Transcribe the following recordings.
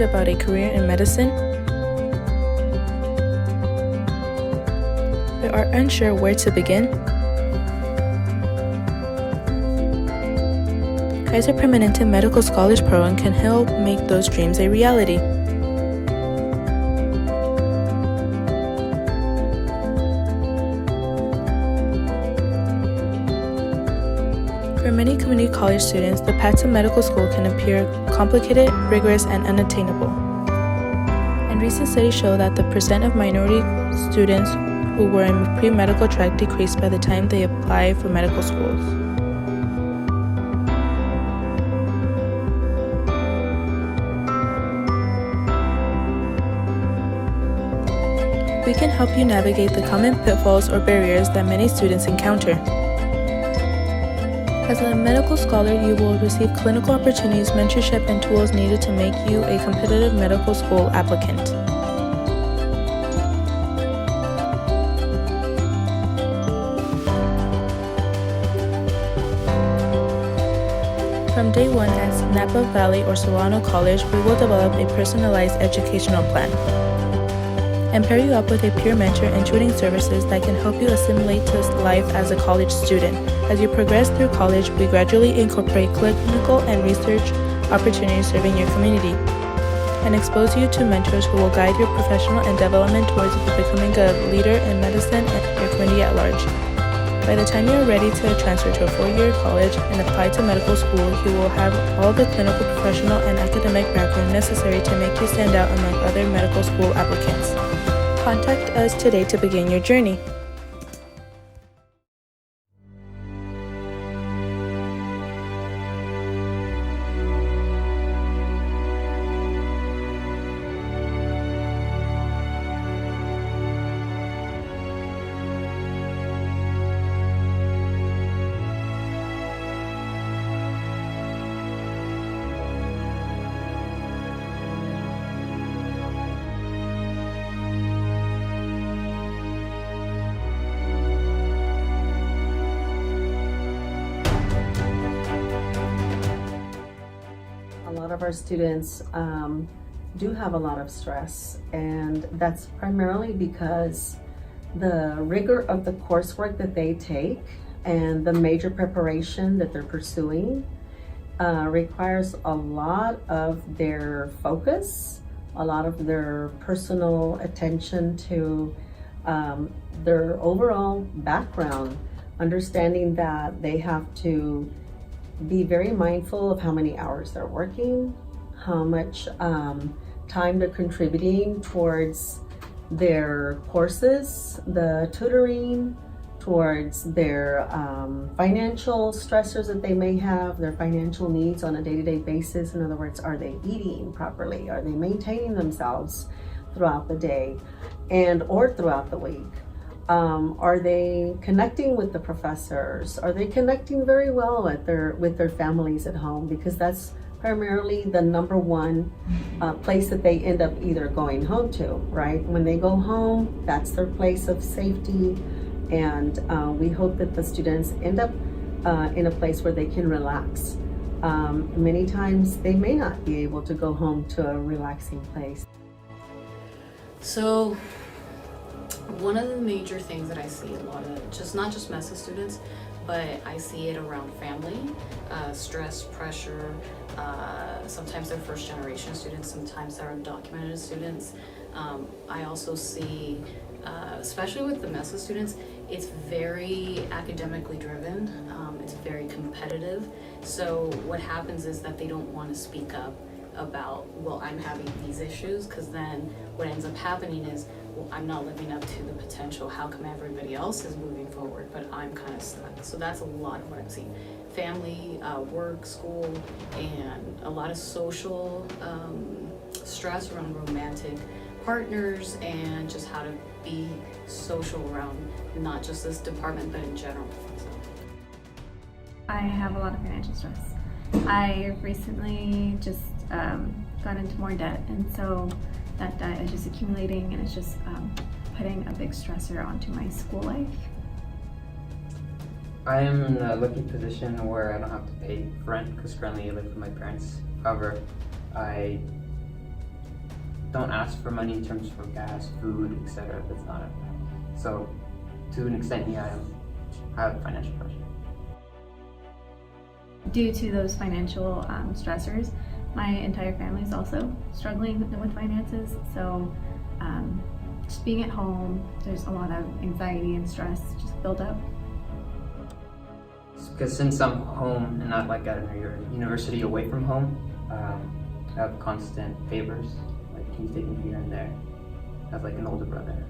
about a career in medicine but are unsure where to begin? Kaiser Permanente Medical Scholars Program can help make those dreams a reality. For many community college students, the path to medical school can appear complicated, rigorous, and unattainable. And recent studies show that the percent of minority students who were in pre-medical track decreased by the time they apply for medical schools. We can help you navigate the common pitfalls or barriers that many students encounter. As a medical scholar, you will receive clinical opportunities, mentorship, and tools needed to make you a competitive medical school applicant. From day one at Napa Valley or Solano College, we will develop a personalized educational plan and pair you up with a peer mentor and tutoring services that can help you assimilate to life as a college student. As you progress through college, we gradually incorporate clinical and research opportunities serving your community and expose you to mentors who will guide your professional and development towards becoming a leader in medicine and your community at large. By the time you're ready to transfer to a 4-year college and apply to medical school, you will have all the clinical, professional, and academic background necessary to make you stand out among other medical school applicants. Contact us today to begin your journey. A lot of our students do have a lot of stress, and that's primarily because the rigor of the coursework that they take and the major preparation that they're pursuing requires a lot of their focus, a lot of their personal attention to their overall background, understanding that they have to be very mindful of how many hours they're working, how much time they're contributing towards their courses, the tutoring, towards their financial stressors that they may have, their financial needs on a day-to-day basis. In other words, are they eating properly? Are they maintaining themselves throughout the day and or throughout the week? Are they connecting with the professors? Are they connecting very well with their families at home? Because that's primarily the number one place that they end up either going home to, right? When they go home, that's their place of safety. And we hope that the students end up in a place where they can relax. Many times they may not be able to go home to a relaxing place. So, one of the major things that I see a lot of, not just MESA students, but I see it around family, stress, pressure, sometimes they're first generation students, sometimes they're undocumented students. I also see, especially with the MESA students, it's very academically driven, it's very competitive. So what happens is that they don't want to speak up about, well, I'm having these issues, because then what ends up happening is, well, I'm not living up to the potential. How come everybody else is moving forward, but I'm kind of stuck? So that's a lot of what I'm seeing. Family, work, school, and a lot of social stress around romantic partners and just how to be social around not just this department, but in general. So. I have a lot of financial stress. I recently just got into more debt, and so that debt is just accumulating, and it's just putting a big stressor onto my school life. I am in a lucky position where I don't have to pay rent because currently I live with my parents. However, I don't ask for money in terms for gas, food, etc. That's not it. So, to an extent, yeah, I have financial pressure. Due to those financial stressors, my entire family is also struggling with finances. So just being at home, there's a lot of anxiety and stress just build up. Because since I'm home and not like at a university away from home, I have constant favors, like he's taken here and there. I have like an older brother.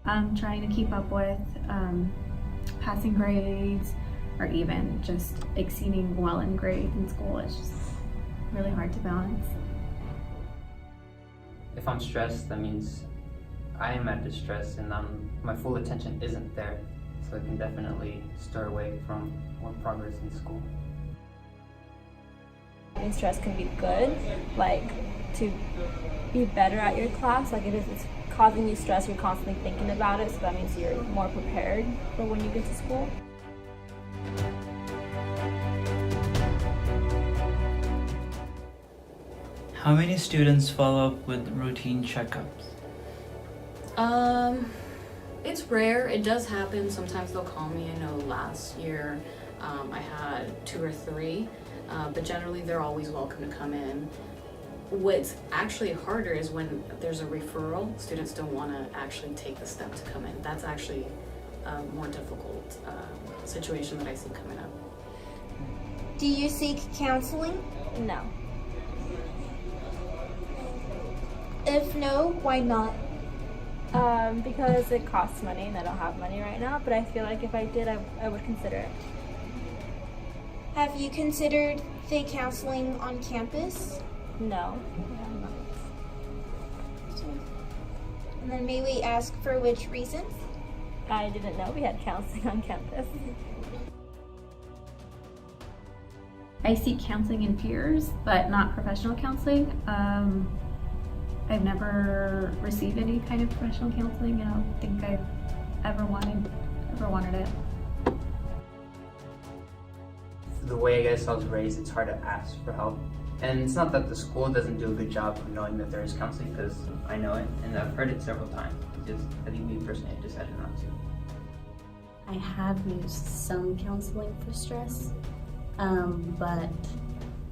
I'm trying to keep up with passing grades, or even just exceeding well in grades in school. It's just really hard to balance. If I'm stressed, that means I am at distress and my full attention isn't there. So it can definitely stir away from more progress in school. Having stress can be good, like to be better at your class. Like if it's causing you stress, you're constantly thinking about it, so that means you're more prepared for when you get to school. How many students follow up with routine checkups? It's rare. It does happen. Sometimes they'll call me. I know last year I had 2 or 3, but generally they're always welcome to come in. What's actually harder is when there's a referral, students don't want to actually take the step to come in. That's actually a more difficult situation that I see coming up. Do you seek counseling? No. If no, why not? Because it costs money and I don't have money right now, but I feel like if I did, I would consider it. Have you considered the counseling on campus? No. And then may we ask for which reasons? I didn't know we had counseling on campus. I seek counseling in peers, but not professional counseling. I've never received any kind of professional counseling. I don't think I've ever wanted it. The way I guess I was raised, it's hard to ask for help. And it's not that the school doesn't do a good job of knowing that there is counseling, because I know it and I've heard it several times. It's just, I think me personally, I decided not to. I have used some counseling for stress, but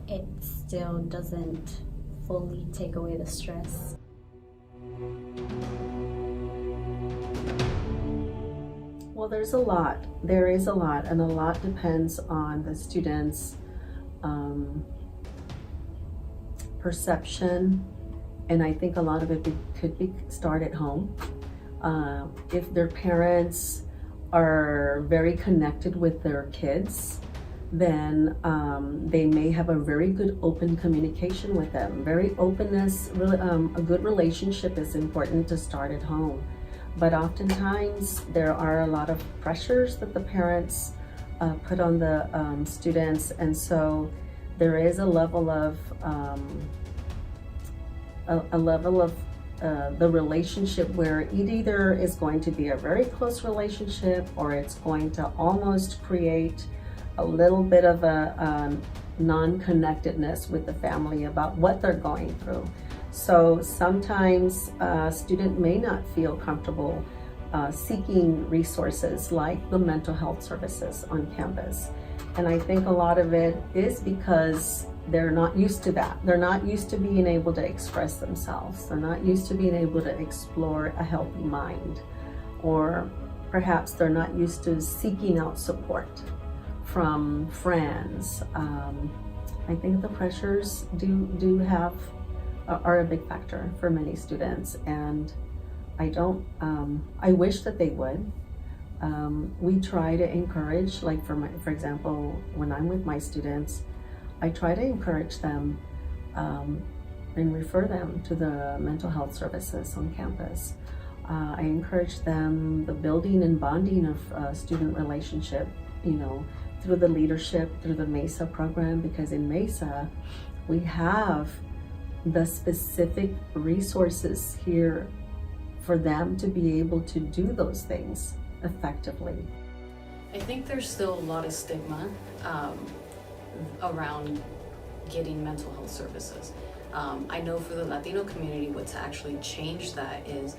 it still doesn't fully take away the stress. Well, there is a lot, and a lot depends on the student's perception, and I think a lot of it could be start at home. If their parents are very connected with their kids, then they may have a very good open communication with them. Very openness, really, a good relationship is important to start at home. But oftentimes there are a lot of pressures that the parents put on the students, and so there is a level of the relationship where it either is going to be a very close relationship, or it's going to almost create a little bit of a non-connectedness with the family about what they're going through. So sometimes a student may not feel comfortable seeking resources like the mental health services on campus. And I think a lot of it is because they're not used to that. They're not used to being able to express themselves. They're not used to being able to explore a healthy mind. Or perhaps they're not used to seeking out support from friends. I think the pressures are a big factor for many students, and I wish that they would. We try to encourage, like for example, when I'm with my students, I try to encourage them and refer them to the mental health services on campus. I encourage them the building and bonding of student relationship, through the leadership, through the MESA program, because in MESA, we have the specific resources here for them to be able to do those things effectively. I think there's still a lot of stigma around getting mental health services. I know for the Latino community, what's actually changed that is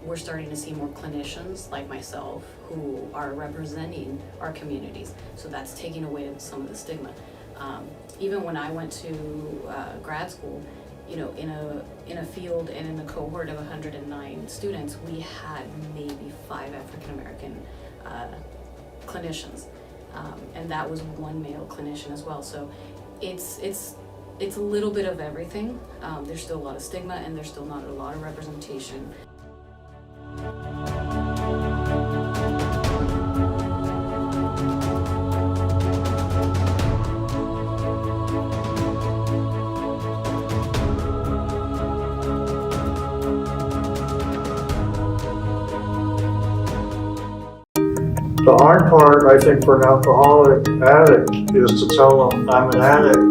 we're starting to see more clinicians like myself who are representing our communities. So that's taking away some of the stigma. Even when I went to grad school, you know, in a field and in a cohort of 109 students, we had maybe 5 African American clinicians, and that was one male clinician as well. So it's a little bit of everything. There's still a lot of stigma, and there's still not a lot of representation. The hard part, I think, for an alcoholic addict is to tell them, I'm an addict.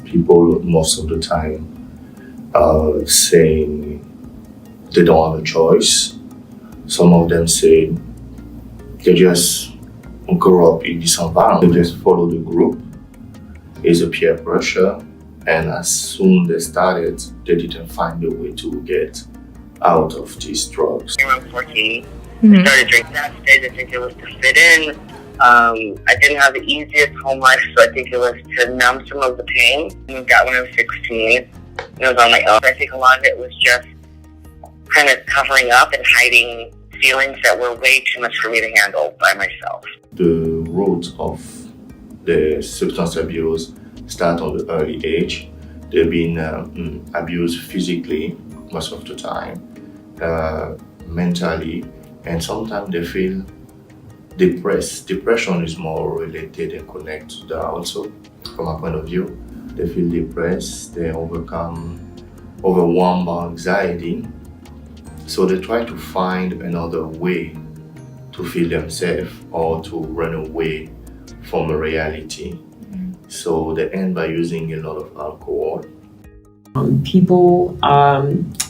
People most of the time saying they don't have a choice. Some of them say they just grow up in this environment. They just follow the group. It's a peer pressure, and as soon as they started, they didn't find a way to get out of these drugs. Around 14, I started drinking that stage. I think it was to fit in. I didn't have the easiest home life, so I think it was to numb some of the pain. I got when I was 16. It was on my own. I think a lot of it was just kind of covering up and hiding feelings that were way too much for me to handle by myself. The root of the substance abuse start on the early age. They've been abused physically most of the time, mentally, and sometimes they feel depressed. Depression is more related and connected to that also, from my point of view. They feel depressed, they overwhelmed by anxiety. So they try to find another way to feel themselves or to run away from a reality. So they end by using a lot of alcohol. People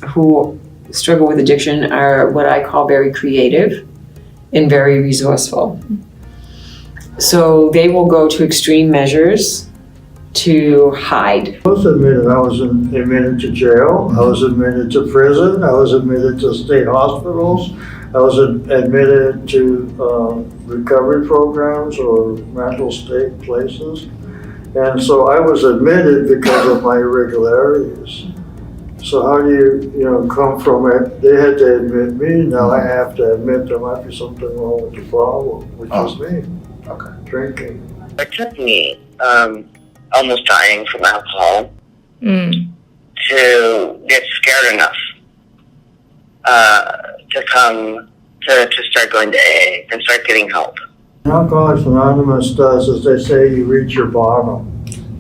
who struggle with addiction are what I call very creative and very resourceful. So they will go to extreme measures to hide. I was admitted. I was admitted to jail. I was admitted to prison. I was admitted to state hospitals. I was admitted to recovery programs or mental state places. And so I was admitted because of my irregularities. So how do you come from it? They had to admit me, now I have to admit there might be something wrong with the problem, which is me. Okay. Drinking. It took me almost dying from alcohol to get scared enough to start going to AA and start getting help. Alcoholics Anonymous does is they say you reach your bottom.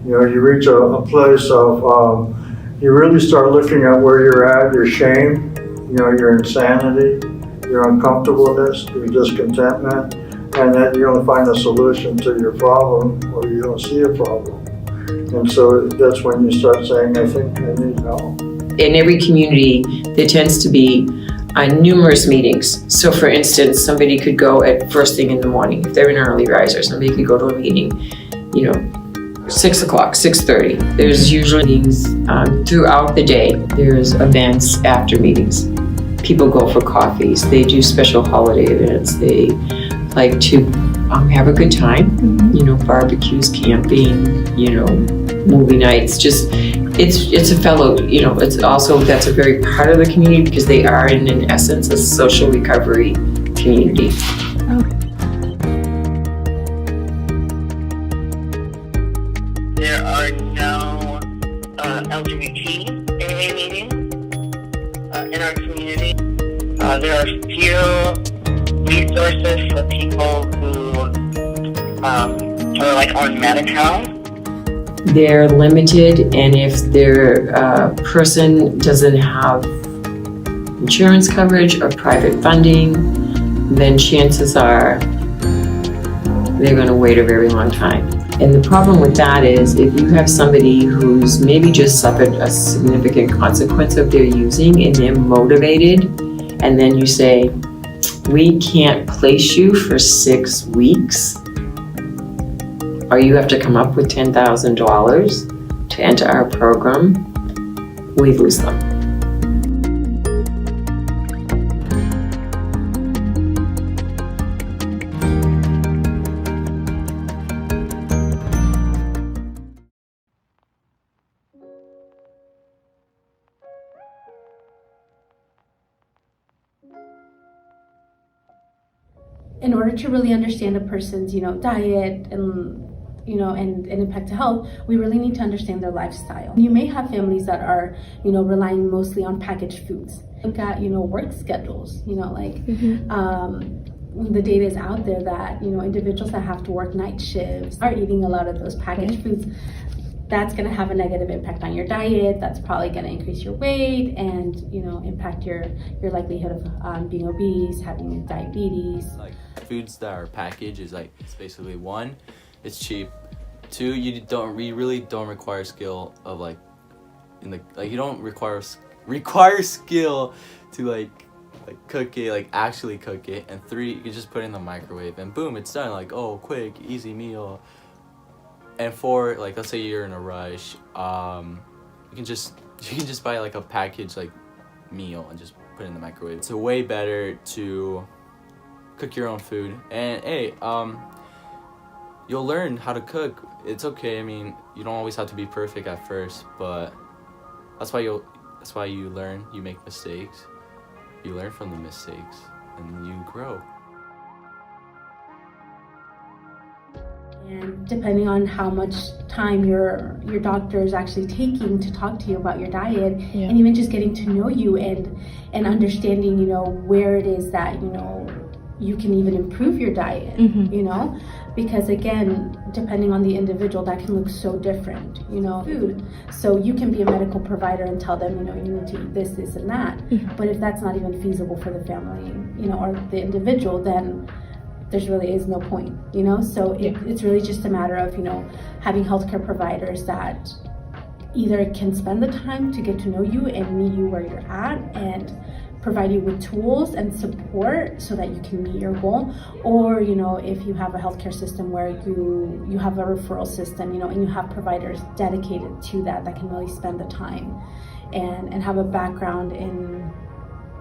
You reach a place of, you really start looking at where you're at, your shame, your insanity, your uncomfortableness, your discontentment, and then you don't find a solution to your problem or you don't see a problem. And so that's when you start saying, I think I need help. In every community, there tends to be numerous meetings. So for instance, somebody could go at first thing in the morning. If they're an early riser, somebody could go to a meeting, 6 o'clock, 6:30. There's usually meetings throughout the day. There's events after meetings. People go for coffees. They do special holiday events. They like to have a good time. Barbecues, camping, movie nights. Just it's a fellow. It's also that's a very part of the community because they are in essence a social recovery community. There are no LGBT AA meetings in our community. There are few resources for people who are like on Medi-Cal. They're limited, and if their person doesn't have insurance coverage or private funding, then chances are they're going to wait a very long time. And the problem with that is if you have somebody who's maybe just suffered a significant consequence of their using and they're motivated, and then you say, we can't place you for 6 weeks, or you have to come up with $10,000 to enter our program, we lose them. In order to really understand a person's, diet and and impact to health, we really need to understand their lifestyle. You may have families that are, relying mostly on packaged foods. Look at, work schedules, the data is out there that, individuals that have to work night shifts are eating a lot of those packaged foods. That's going to have a negative impact on your diet. That's probably going to increase your weight and, impact your likelihood of being obese, having diabetes. Like foods that are packaged is like, it's basically one, it's cheap. Two, you really don't require skill of you don't require skill to cook it, actually cook it. And three, you can just put it in the microwave and boom, it's done. Oh, quick, easy meal. And four, let's say you're in a rush, you can just buy a packaged meal and just put it in the microwave. It's way better to cook your own food. And hey, you'll learn how to cook. It's okay. I mean, you don't always have to be perfect at first, but that's why you learn. You make mistakes. You learn from the mistakes, and you grow. And depending on how much time your doctor is actually taking to talk to you about your diet, and even just getting to know you and understanding, where it is that, you can even improve your diet, because again, depending on the individual, that can look so different, food. So you can be a medical provider and tell them, you need to eat this, this, and that. But if that's not even feasible for the family, or the individual, then there's really is no point, So it's really just a matter of, having healthcare providers that either can spend the time to get to know you and meet you where you're at and provide you with tools and support so that you can meet your goal, or if you have a healthcare system where you have a referral system, and you have providers dedicated to that can really spend the time and have a background in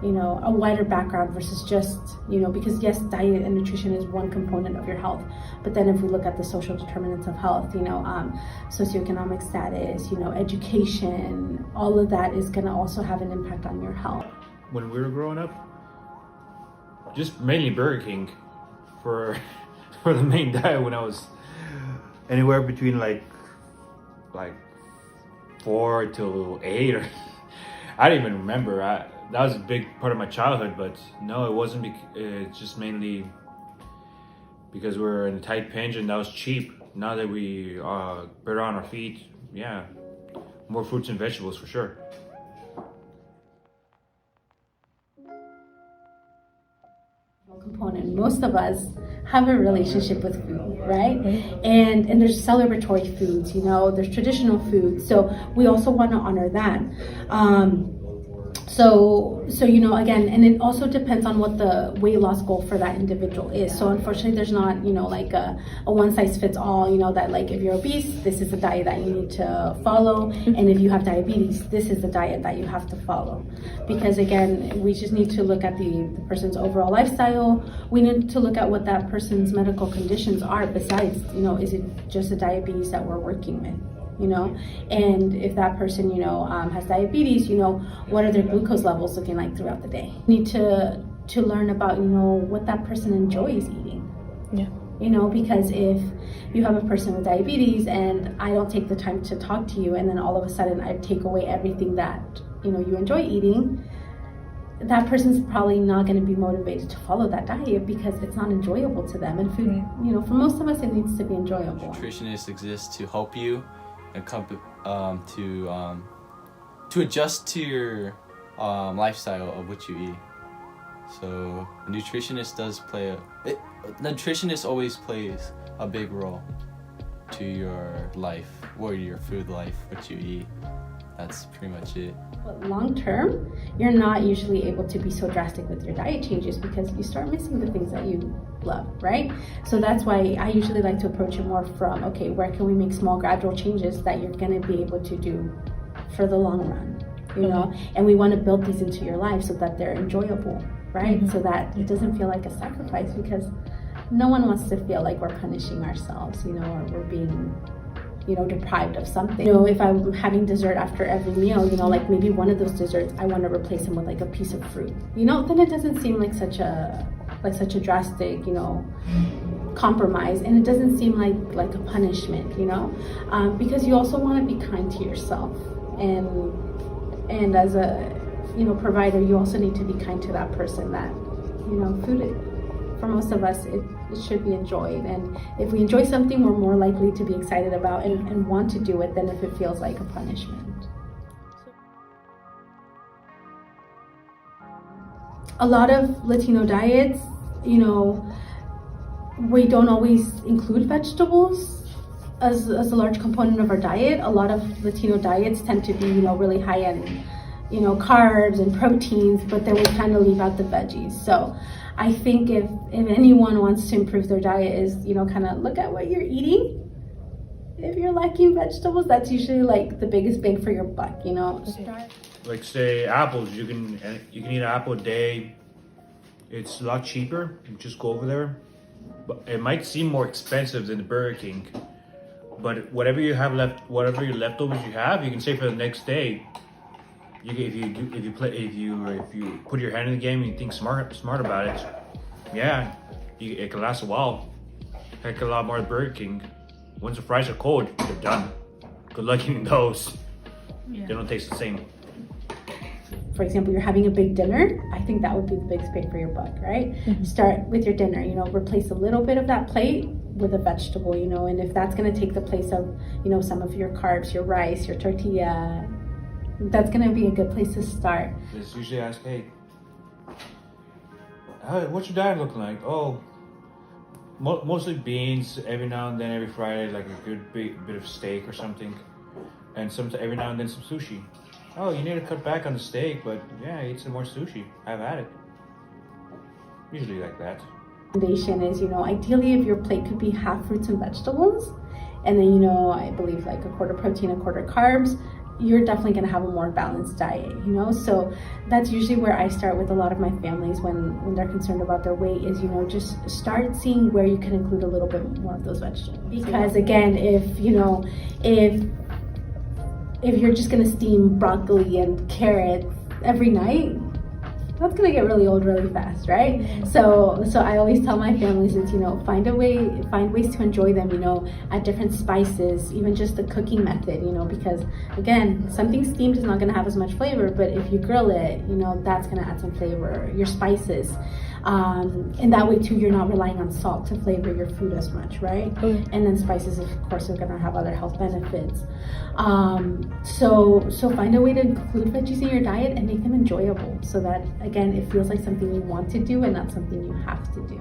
a wider background versus just, because yes, diet and nutrition is one component of your health, but then if we look at the social determinants of health, socioeconomic status, education, all of that is going to also have an impact on your health. When we were growing up, just mainly Burger King for the main diet when I was anywhere between like 4 to 8 or I don't even remember. That was a big part of my childhood, but no, it wasn't. It's just mainly because we're in a tight pinch and that was cheap. Now that we better on our feet, more fruits and vegetables for sure. Component. Most of us have a relationship with food, right? And there's celebratory foods, there's traditional foods. So we also want to honor that. So again, and it also depends on what the weight loss goal for that individual is. So unfortunately, there's not, a one size fits all, that if you're obese, this is the diet that you need to follow. And if you have diabetes, this is the diet that you have to follow. Because again, we just need to look at the person's overall lifestyle. We need to look at what that person's medical conditions are besides, is it just the diabetes that we're working with? And if that person, has diabetes, what are their glucose levels looking like throughout the day? You need to learn about, what that person enjoys eating. Because if you have a person with diabetes and I don't take the time to talk to you and then all of a sudden I take away everything that, you enjoy eating, that person's probably not going to be motivated to follow that diet because it's not enjoyable to them. And food, for most of us, it needs to be enjoyable. Nutritionists exist to help you and to adjust to your lifestyle of what you eat. So a nutritionist always plays a big role to your life or your food life, what you eat. That's pretty much it. But long term, you're not usually able to be so drastic with your diet changes because you start missing the things that you love, right? So that's why I usually like to approach it more from, okay, where can we make small gradual changes that you're gonna be able to do for the long run, you know? And we wanna build these into your life so that they're enjoyable, right? So that it doesn't feel like a sacrifice, because no one wants to feel like we're punishing ourselves, you know, or we're being, you know, deprived of something. You know, if I'm having dessert after every meal, you know, like maybe one of those desserts, I want to replace them with like a piece of fruit, you know, then it doesn't seem like such a drastic, you know, compromise, and it doesn't seem like a punishment, you know, because you also want to be kind to yourself, and as a, you know, provider, you also need to be kind to that person that, you know, food, for most of us, it should be enjoyed. And if we enjoy something, we're more likely to be excited about and want to do it than if it feels like a punishment. A lot of Latino diets, you know, we don't always include vegetables as a large component of our diet. A lot of Latino diets tend to be, you know, really high in, you know, carbs and proteins, but then we kind of leave out the veggies. So I think if anyone wants to improve their diet, is, you know, kind of look at what you're eating. If you're lacking vegetables, that's usually like the biggest bang for your buck, you know. Like say apples, you can eat an apple a day. It's a lot cheaper. You just go over there. But it might seem more expensive than the Burger King. But whatever you have left, whatever your leftovers you have, you can save for the next day. If you put your hand in the game and you think smart about it, yeah, it can last a while. Heck, a lot more than Burger King. Once the fries are cold, they're done. Good luck eating those. Yeah. They don't taste the same. For example, you're having a big dinner, I think that would be the biggest bang for your buck, right? Start with your dinner, you know, replace a little bit of that plate with a vegetable, you know, and if that's gonna take the place of, you know, some of your carbs, your rice, your tortilla, that's gonna be a good place to start. Just usually ask, hey, what's your diet looking like? Oh, mostly beans, every now and then, every Friday, like a good bit of steak or something. And every now and then some sushi. Oh, you need to cut back on the steak, but yeah, eat some more sushi. Have at it. Usually like that. Foundation is, you know, ideally if your plate could be half fruits and vegetables, and then, you know, I believe like a quarter protein, a quarter carbs, you're definitely going to have a more balanced diet, you know. So that's usually where I start with a lot of my families when they're concerned about their weight, is, you know, just start seeing where you can include a little bit more of those vegetables. Because again, if, you know, if you're just going to steam broccoli and carrots every night, that's gonna get really old really fast, right? So I always tell my families, it's, you know, find ways to enjoy them, you know, add different spices, even just the cooking method, you know, because again, something steamed is not gonna have as much flavor, but if you grill it, you know, that's gonna add some flavor. Your spices, and that way too, you're not relying on salt to flavor your food as much, right? And then spices, of course, are gonna have other health benefits. So find a way to include veggies in your diet and make them enjoyable, so that again, it feels like something you want to do and not something you have to do.